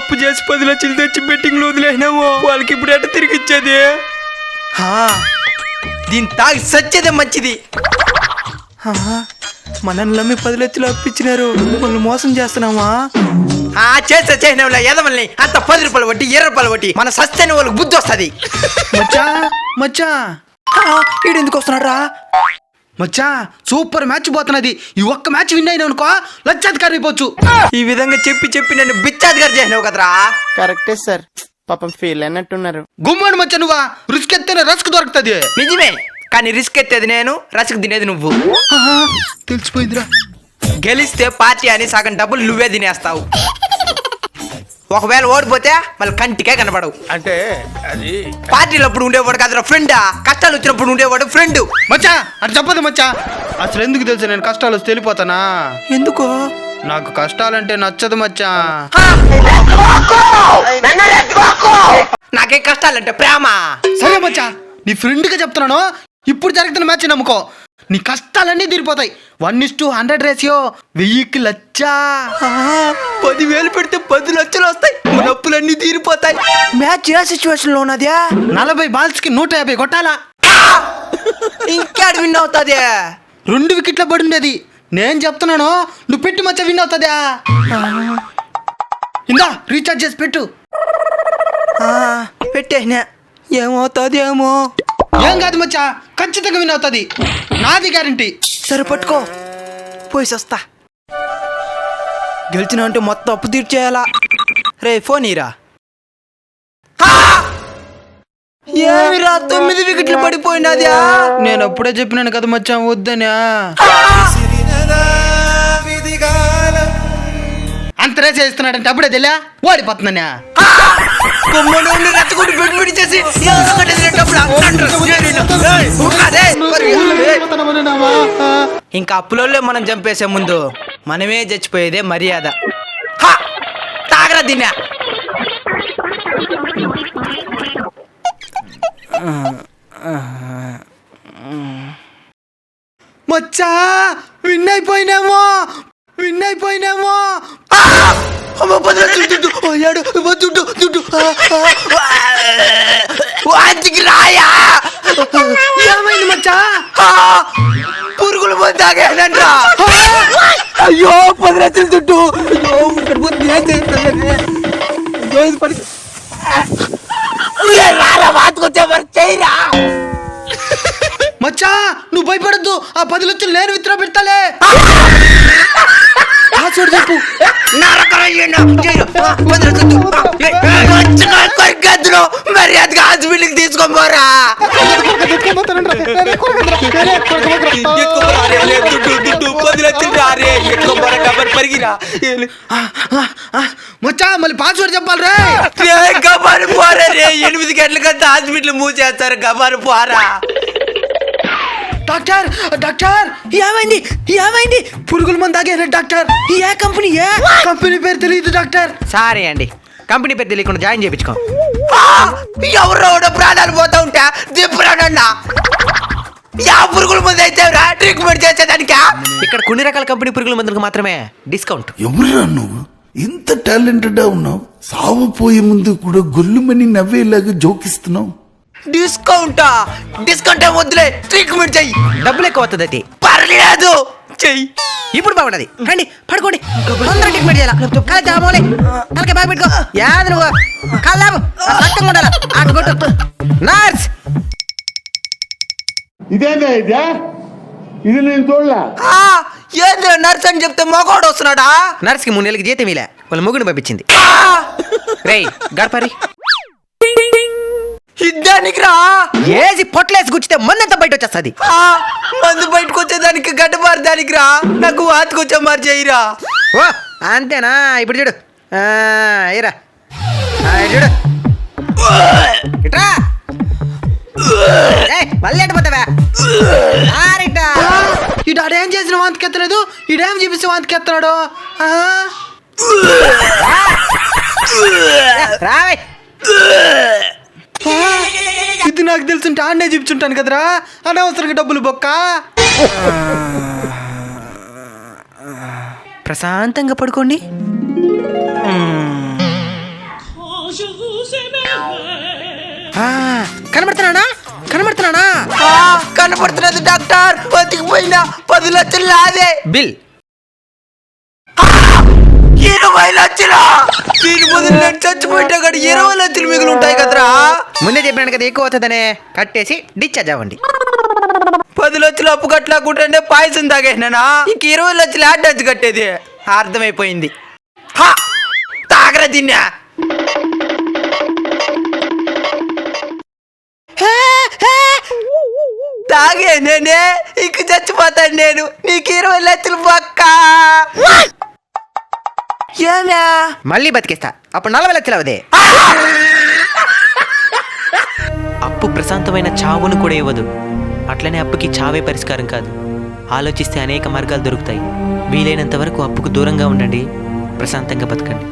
అప్పు చేసి 10 లక్షలు తెచ్చి బెట్టింగ్లో వదిలేసినాము. వాళ్ళకి ఇప్పుడు ఎట్ట తిరిగి ఇచ్చేది? దీన్ని తాగి సచ్చేదే మంచిది. మనల్ని నమ్మి 10 లక్షలు అప్పించినారు, వాళ్ళు మోసం చేస్తున్నామా? చేసినవులే ఎదమల్ని. అంత 10 రూపాయలు వడ్డీ 20 రూపాయలు వడ్డీ. మన సస్తేనే వాళ్ళకి బుద్ధి వస్తుంది. మచ్చా ఈడు ఎందుకు వస్తున్నాడు రా? మచ్చా సూపర్ మ్యాచ్ పోతున్నది. ఈ ఒక్క మ్యాచ్ విన్ అయినా అనుకో లక్షాధికారి అయిపోవచ్చు. ఈ విధంగా చెప్పి నన్ను బిచ్చాధికారి చేసినావు కదరా. కరెక్టే సార్, పాపం ఫీల్ అయినట్టున్నారు. గుమ్మడి మచ్చ, నువ్వా రిస్క్ ఎత్తేనే రస్క్ దొరుకుతుంది. నిజమే, కానీ రిస్క్ ఎత్తేది నేను, రస్క్ తినేది నువ్వు. తెలిసిపోయిందిరా. గెలిస్తే పార్టీ అని సగం డబ్బులు నువ్వే తినేస్తావు. ఒకవేళ ఓడిపోతే మళ్ళీ కంటికే కనబడవు. అంటే అది పార్టీలో అప్పుడు ఉండేవాడు కదరా ఫ్రెండా, కష్టాలు వచ్చినప్పుడు ఉండేవాడు ఫ్రెండ్. మచ్చా అది చెప్పదు మచ్చా. అసలు ఎందుకు తెలుసా నేను కష్టాలు వస్తే వెళ్ళిపోతానా? ఎందుకు? నాకు కష్టాలంటే నచ్చదు మచ్చా. నాకే కష్టాలంటే ప్రేమ. సరే మచ్చా, నీ ఫ్రెండ్గా చెప్తున్నాను, ఇప్పుడు జరుగుతున్న మ్యాచ్ నమ్ముకో, నీ కష్టాలన్నీ తీరిపోతాయి. 1:100 రేషియో, 1000కి లక్ష. 10,000 పెడితే 10 లక్షలు వస్తాయి, మన అప్పులన్నీ తీరిపోతాయి. మ్యాచ్ ఏ సిచ్యువేషన్ లో ఉన్నది? 40 బాల్స్ కి 150 కొట్టాలా. ఇంకేడు విన్ అవుతుంది? 2 వికెట్ల పడి ఉండేది. నేను చెప్తున్నాను, నువ్వు పెట్టి మచ్చ విన్ అవుతుందా? ఇందా రీఛార్జ్ చేసి పెట్టు. పెట్టేనా? ఏమవుతుంది ఏమో. ఏం కాదు మచ్చా, ఖచ్చితంగా విన్ అవుతుంది, నాది గ్యారంటీ. సరే పట్టుకో, పోయి వస్తా. గెలిచిన అంటే మొత్తం అప్పు తీర్చేయాలా. రే ఫోన్ ఇరా. ఏమిరా 9 వికెట్లు పడిపోయినదా? నేను అప్పుడే చెప్పినాను కదా మచ్చా వద్దనా. అంత రేస్ చేస్తున్నాడంటే అప్పుడే తెలియా ఓడిపోతున్నానా. ఇంకా అప్పులలో మనం చంపేసే ముందు మనమే చచ్చిపోయేదే మర్యాద. తాగరా దీన్ని. మచ్చా విన్ అయిపోయినామో. ఏమైంది మచ్చా? పురుగులు పొందాగేనంట. అయ్యో 10 లక్షలు దుడ్డు. మచ్చా నువ్వు భయపడద్దు, ఆ 10 లక్షలు నేను విత్డ్రా పెడతాలే. చూడు చెప్పు. మర్యాదగా హాస్పిటల్కి తీసుకొని పోరా. మచ్చా మళ్ళీ పాస్వర్డ్ చెప్పాలి రే. గబారు పోరా రే. 8 గంటలకంతా హాస్పిటల్ మూసేస్తారు. గబారు పోరా. డాక్టర్ ఏమైంది? పురుగుల మందు తాగారు డాక్టర్. ఏ కంపెనీ పేరు తెలియదు డాక్టర్. సారీ అండి, కంపెనీ పేరు తెలియకుండా జాయిన్ చేయించుకో. ఎవరో ప్రాణాలు పోతా ఉంటా దిప్పురానన్నా. యా పురుగుల మందు అయితే ట్రీట్మెంట్ చేసేదానికా? ఇక్కడ కొన్ని రకాల కంపెనీ పురుగుల మందులకు మాత్రమే డిస్కౌంట్. ఎవరురా నువ్వు? ఇంత టాలెంటెడ్ ఉన్నావు, సావపోయే ముందు కూడా గొల్లుమని నవ్వేలాగా జోకిస్తున్నావు. డిస్కౌంట్ వద్దులే, ట్రీట్మెంట్ చెయ్యి. డబ్బులు ఎక్కువ అవుతుంది అయితే పర్లేదు, చెయ్యి. ఇప్పుడు బాగున్నది, రండి పడుకోండి. తొందరగా ట్రీట్మెంట్ చేయాలి. తలకే బాగా పెట్టుకో. యాది నువ్వు కల్లాము సత్యంగా ఉండాలి. అటు కొట్టు. నర్స్ ఇదేందా ఇది నేను చూడలే. ఏంద్ర నర్స్ అని చెప్తే మగవాడు వస్తున్నాడా? నర్స్ కి 3 నెలలకి జీతం ఇలా వాళ్ళ ముగ్గుని పంపించింది. రేయ్ గడపరి ఇద్దానికి రా. ఏసి పొట్లేసి గుచ్చితే మందంతా బయట వచ్చేస్తుంది. మందు బయటకు వచ్చేదానికి గడ్డమారి దానికి రా. నాకు వాతికొచ్చే మారి చేయరా. ఓ అంతేనా? ఇప్పుడు చూడు ఇరా చూడు ఇట్రా. మళ్ళీ ఎట్టిపోతావా? ఈడేం చేసిన వాంతికెత్తలేదు, ఈడేం చూపిస్తే వాంతికెత్తనాడు. రావే. ఇది నాకు తెలుసుంటే ఆడనే చూపించుంటాను కదరా, అనవసరంగా డబ్బులు బొక్క. ప్రశాంతంగా పడుకోండి. కనబడుతున్నానా కనబడుతున్నానా? కనపడుతున్నది డాక్టర్. బతికిపోయినా 10 లక్షలు నాదే. బిల్ 20 లక్షలా? దీని బదులు నేను చచ్చిపోయినా కానీ 20 లక్షలు మిగిలి ఉంటాయి కదరా. ముందే చెప్పినాను కదా ఎక్కువ అవుతుందనే. కట్టేసి డిశ్చార్జ్ అవ్వండి. 10 లక్షలు అప్పు కట్టలేకుంటే పాయసం తాగేసినానా? ఇంక 20 లక్షలు యాడ్ కట్టేది. అర్థమైపోయింది. తాగరా తిన్నా. తాగే నేనే ఇంక చచ్చిపోతాను నేను. నీకు 20 లక్షలు పక్క. ఏనా మళ్ళీ బతికేస్తా. అప్పుడు 40 లక్షలు అవదే. అప్పు ప్రశాంతమైన చావును కూడా ఇవ్వదు. అట్లనే అప్పుకి చావే పరిష్కారం కాదు. ఆలోచిస్తే అనేక మార్గాలు దొరుకుతాయి. వీలైనంత వరకు అప్పుకు దూరంగా ఉండండి. ప్రశాంతంగా బతకండి.